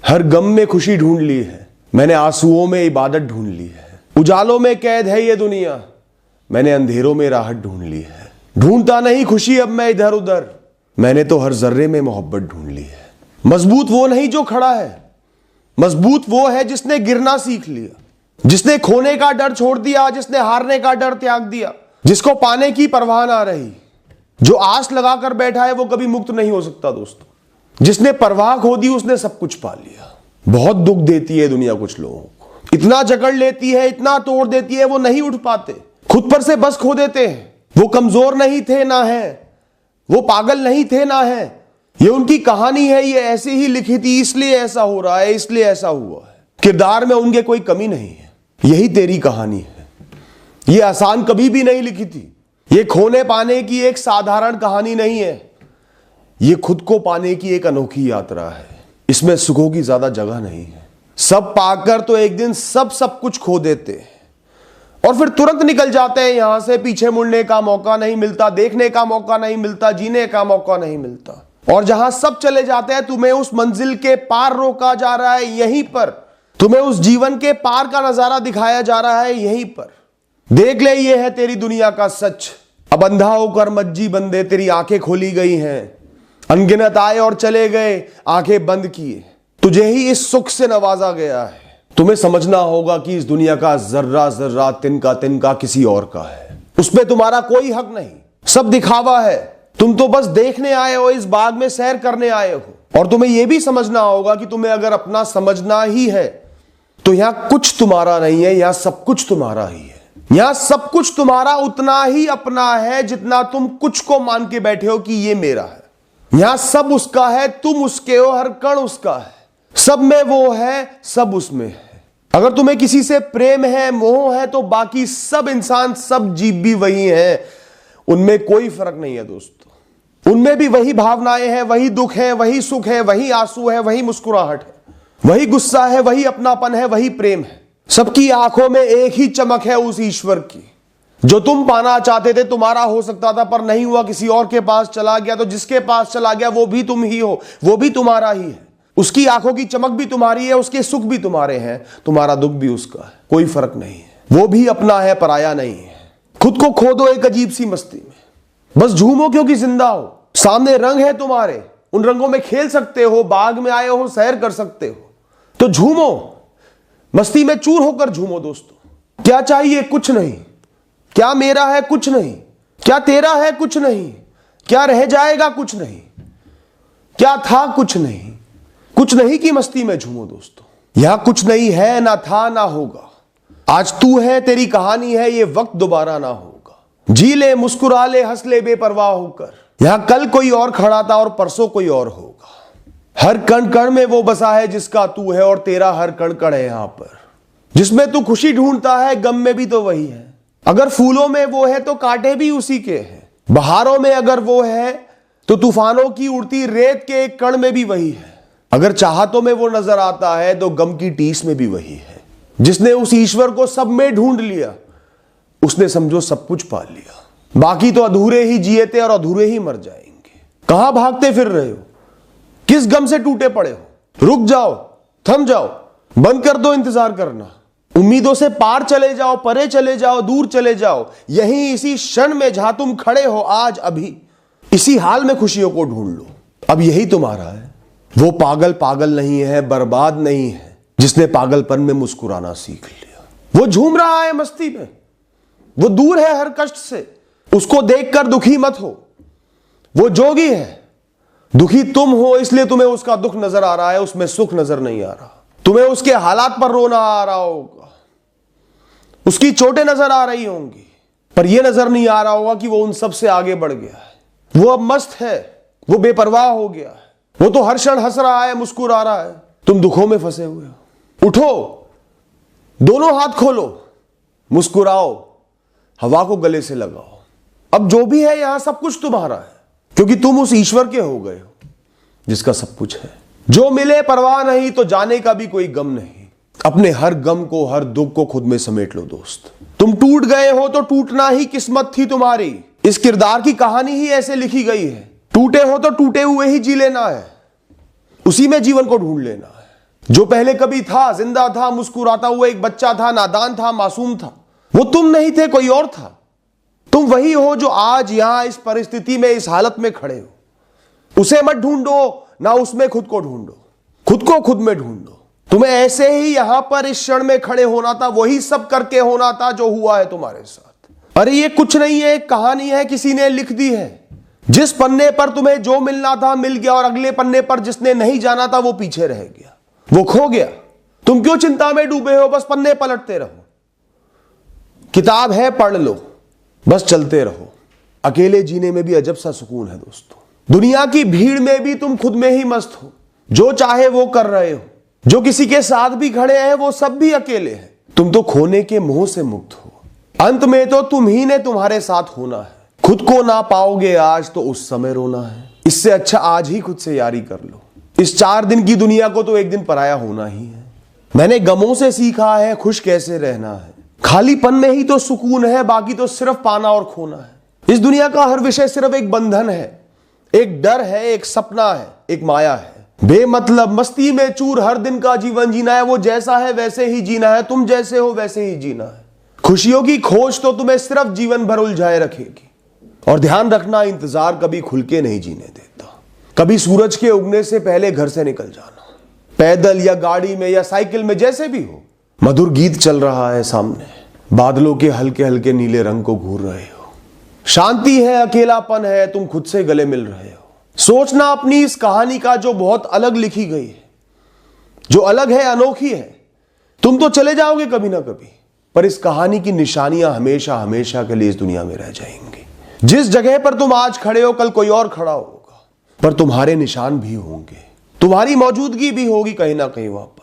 हर गम में खुशी ढूंढ ली है, मैंने आंसुओं में इबादत ढूंढ ली है। उजालों में कैद है ये दुनिया, मैंने अंधेरों में राहत ढूंढ ली है। ढूंढता नहीं खुशी अब मैं इधर उधर, मैंने तो हर जर्रे में मोहब्बत ढूंढ ली है। मजबूत वो नहीं जो खड़ा है, मजबूत वो है जिसने गिरना सीख लिया, जिसने खोने का डर छोड़ दिया, जिसने हारने का डर त्याग दिया, जिसको पाने की परवाह ना रही। जो आस लगाकर बैठा है वो कभी मुक्त नहीं हो सकता दोस्तों। जिसने परवाह खो दी उसने सब कुछ पा लिया। बहुत दुख देती है दुनिया कुछ लोगों को, इतना जकड़ लेती है, इतना तोड़ देती है, वो नहीं उठ पाते, खुद पर से बस खो देते हैं। वो कमजोर नहीं थे ना है, वो पागल नहीं थे ना है, ये उनकी कहानी है, ये ऐसे ही लिखी थी इसलिए ऐसा हो रहा है, इसलिए ऐसा हुआ है। किरदार में उनके कोई कमी नहीं है, यही तेरी कहानी है। ये आसान कभी भी नहीं लिखी थी, ये खोने पाने की एक साधारण कहानी नहीं है, ये खुद को पाने की एक अनोखी यात्रा है। इसमें सुखों की ज्यादा जगह नहीं है। सब पाकर तो एक दिन सब कुछ खो देते हैं और फिर तुरंत निकल जाते हैं यहां से। पीछे मुड़ने का मौका नहीं मिलता, देखने का मौका नहीं मिलता, जीने का मौका नहीं मिलता। और जहां सब चले जाते हैं तुम्हें उस मंजिल के पार रोका जा रहा है, यहीं पर तुम्हें उस जीवन के पार का नजारा दिखाया जा रहा है, यहीं पर। देख ले ये है तेरी दुनिया का सच। अब अंधा होकर मत जी बंदे, तेरी आंखें खोली गई हैं। अनगिनत आए और चले गए, आंखें बंद किए, तुझे ही इस सुख से नवाजा गया है। तुम्हें समझना होगा कि इस दुनिया का जर्रा जर्रा, तिनका तिनका किसी और का है, उसमें तुम्हारा कोई हक नहीं। सब दिखावा है, तुम तो बस देखने आए हो, इस बाग में सैर करने आए हो। और तुम्हें यह भी समझना होगा कि तुम्हें अगर अपना समझना ही है तो यहां कुछ तुम्हारा नहीं है, यहां सब कुछ तुम्हारा ही है। यहां सब कुछ तुम्हारा उतना ही अपना है जितना तुम कुछ को मान के बैठे हो कि ये मेरा है। यहां सब उसका है, तुम उसके हो, हर कण उसका है। सब में वो है, सब उसमें है। अगर तुम्हें किसी से प्रेम है, मोह है, तो बाकी सब इंसान, सब जीव भी वही है, उनमें कोई फर्क नहीं है दोस्तों। उनमें भी वही भावनाएं हैं, वही दुख है, वही सुख है, वही आंसू है, वही मुस्कुराहट है, वही गुस्सा है, वही अपनापन है, वही प्रेम है। सबकी आंखों में एक ही चमक है उस ईश्वर की। जो तुम पाना चाहते थे तुम्हारा हो सकता था पर नहीं हुआ, किसी और के पास चला गया, तो जिसके पास चला गया वो भी तुम ही हो, वो भी तुम्हारा ही है। उसकी आंखों की चमक भी तुम्हारी है, उसके सुख भी तुम्हारे हैं, तुम्हारा दुख भी उसका है, कोई फर्क नहीं है। वो भी अपना है, पराया नहीं है। खुद को खो दो एक अजीब सी मस्ती में, बस झूमो क्योंकि जिंदा हो। सामने रंग है तुम्हारे, उन रंगों में खेल सकते हो, बाग में आए हो सैर कर सकते हो, तो झूमो, मस्ती में चूर होकर झूमो दोस्तों। क्या चाहिए? कुछ नहीं। क्या मेरा है? कुछ नहीं। क्या तेरा है? कुछ नहीं। क्या रह जाएगा? कुछ नहीं। क्या था? कुछ नहीं। कुछ नहीं की मस्ती में झूमो दोस्तों। यहां कुछ नहीं है, ना था ना होगा। आज तू है, तेरी कहानी है, ये वक्त दोबारा ना होगा। जी ले, मुस्कुरा ले, हंस ले बेपरवाह होकर। यहां कल कोई और खड़ा था और परसों कोई और होगा। हर कण कण में वो बसा है जिसका तू है, और तेरा हर कण कण है यहां पर। जिसमें तू खुशी ढूंढता है, गम में भी तो वही है। अगर फूलों में वो है तो कांटे भी उसी के हैं। बहारों में अगर वो है तो तूफानों की उड़ती रेत के एक कण में भी वही है। अगर चाहतों में वो नजर आता है तो गम की टीस में भी वही है। जिसने उस ईश्वर को सब में ढूंढ लिया, उसने समझो सब कुछ पा लिया। बाकी तो अधूरे ही जिए थे और अधूरे ही मर जाएंगे। कहां भागते फिर रहे हो? किस गम से टूटे पड़े हो? रुक जाओ, थम जाओ, बंद कर दो इंतजार करना। उम्मीदों से पार चले जाओ, परे चले जाओ, दूर चले जाओ। यहीं इसी क्षण में जहां तुम खड़े हो आज, अभी इसी हाल में खुशियों को ढूंढ लो। अब यही तुम्हारा है। वो पागल पागल नहीं है, बर्बाद नहीं है, जिसने पागलपन में मुस्कुराना सीख लिया। वो झूम रहा है मस्ती में, वो दूर है हर कष्ट से, उसको देखकर दुखी मत हो। वो जोगी है, दुखी तुम हो, इसलिए तुम्हें उसका दुख नजर आ रहा है, उसमें सुख नजर नहीं आ रहा। तुम्हें उसके हालात पर रोना आ रहा होगा, उसकी चोटें नजर आ रही होंगी, पर यह नजर नहीं आ रहा होगा कि वो उन सब से आगे बढ़ गया है। वो अब मस्त है, वो बेपरवाह हो गया है, वो तो हर क्षण हंस रहा है, मुस्कुरा रहा है। तुम दुखों में फंसे हुए हो। उठो, दोनों हाथ खोलो, मुस्कुराओ, हवा को गले से लगाओ। अब जो भी है यहां सब कुछ तुम्हारा है, क्योंकि तुम उस ईश्वर के हो गए हो जिसका सब कुछ है। जो मिले परवाह नहीं, तो जाने का भी कोई गम नहीं। अपने हर गम को, हर दुख को खुद में समेट लो दोस्त। तुम टूट गए हो तो टूटना ही किस्मत थी तुम्हारी। इस किरदार की कहानी ही ऐसे लिखी गई है। टूटे हो तो टूटे हुए ही जी लेना है, उसी में जीवन को ढूंढ लेना है। जो पहले कभी था, जिंदा था, मुस्कुराता हुआ एक बच्चा था, नादान था, मासूम था, वो तुम नहीं थे, कोई और था। तुम वही हो जो आज यहां इस परिस्थिति में, इस हालत में खड़े हो। उसे मत ढूंढो, ना उसमें खुद को ढूंढो, खुद को खुद में ढूंढो। तुम्हें ऐसे ही यहां पर इस क्षण में खड़े होना था, वही सब करके होना था जो हुआ है तुम्हारे साथ। अरे ये कुछ नहीं है, एक कहानी है, किसी ने लिख दी है। जिस पन्ने पर तुम्हें जो मिलना था मिल गया, और अगले पन्ने पर जिसने नहीं जाना था वो पीछे रह गया, वो खो गया। तुम क्यों चिंता में डूबे हो? बस पन्ने पलटते रहो। किताब है, पढ़ लो, बस चलते रहो। अकेले जीने में भी अजब सा सुकून है दोस्तों। दुनिया की भीड़ में भी तुम खुद में ही मस्त हो, जो चाहे वो कर रहे हो। जो किसी के साथ भी खड़े हैं वो सब भी अकेले हैं। तुम तो खोने के मोह से मुक्त हो। अंत में तो तुम ही ने तुम्हारे साथ होना है। खुद को ना पाओगे आज तो उस समय रोना है। इससे अच्छा आज ही खुद से यारी कर लो। इस 4 दिन की दुनिया को तो एक दिन पराया होना ही है। मैंने गमों से सीखा है खुश कैसे रहना है। खालीपन में ही तो सुकून है, बाकी तो सिर्फ पाना और खोना है। इस दुनिया का हर विषय सिर्फ एक बंधन है, एक डर है, एक सपना है, एक माया है। बेमतलब मस्ती में चूर हर दिन का जीवन जीना है। वो जैसा है वैसे ही जीना है, तुम जैसे हो वैसे ही जीना है। खुशियों की खोज तो तुम्हें सिर्फ जीवन भर उलझाए रखेगी। और ध्यान रखना, इंतजार कभी खुल के नहीं जीने देता। कभी सूरज के उगने से पहले घर से निकल जाना, पैदल या गाड़ी में या साइकिल में, जैसे भी हो। मधुर गीत चल रहा है सामने, बादलों के हल्के हल्के नीले रंग को घूर रहे हो। शांति है, अकेलापन है, तुम खुद से गले मिल रहे हो। सोचना अपनी इस कहानी का जो बहुत अलग लिखी गई है, जो अलग है, अनोखी है। तुम तो चले जाओगे कभी ना कभी, पर इस कहानी की निशानियां हमेशा हमेशा के लिए इस दुनिया में रह जाएंगी। जिस जगह पर तुम आज खड़े हो कल कोई और खड़ा होगा, पर तुम्हारे निशान भी होंगे, तुम्हारी मौजूदगी भी होगी कहीं ना कहीं वहां पर।